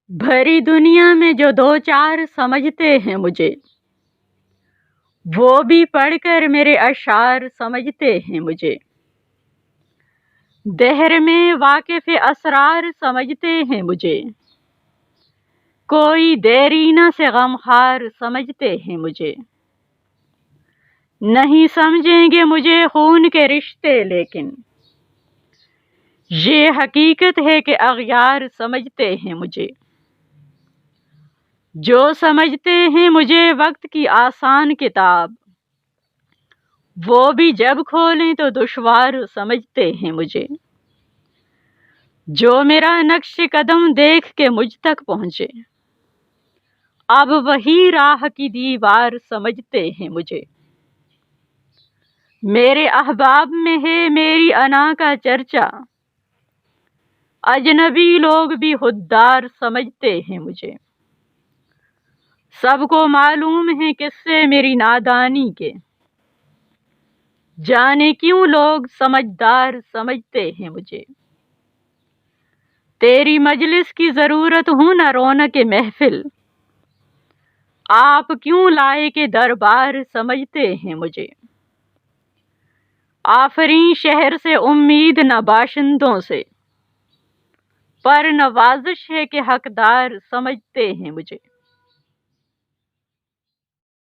بھری دنیا میں جو دو چار سمجھتے ہیں مجھے، وہ بھی پڑھ کر میرے اشعار سمجھتے ہیں مجھے۔ دہر میں واقف اسرار سمجھتے ہیں مجھے، کوئی دیرینہ سے غمخوار سمجھتے ہیں مجھے۔ نہیں سمجھیں گے مجھے خون کے رشتے، لیکن یہ حقیقت ہے کہ اغیار سمجھتے ہیں مجھے۔ جو سمجھتے ہیں مجھے وقت کی آسان کتاب، وہ بھی جب کھولیں تو دشوار سمجھتے ہیں مجھے۔ جو میرا نقش قدم دیکھ کے مجھ تک پہنچے، اب وہی راہ کی دیوار سمجھتے ہیں مجھے۔ میرے احباب میں ہے میری انا کا چرچا، اجنبی لوگ بھی خوددار سمجھتے ہیں مجھے۔ سب کو معلوم ہے قصے میری نادانی کے، جانے کیوں لوگ سمجھدار سمجھتے ہیں مجھے۔ تیری مجلس کی ضرورت ہوں نہ رونق محفل، آپ کیوں لائے کہ دربار سمجھتے ہیں مجھے۔ آفریں شہر سے امید نہ باشندوں سے، پر نوازش ہے کہ حقدار سمجھتے ہیں مجھے۔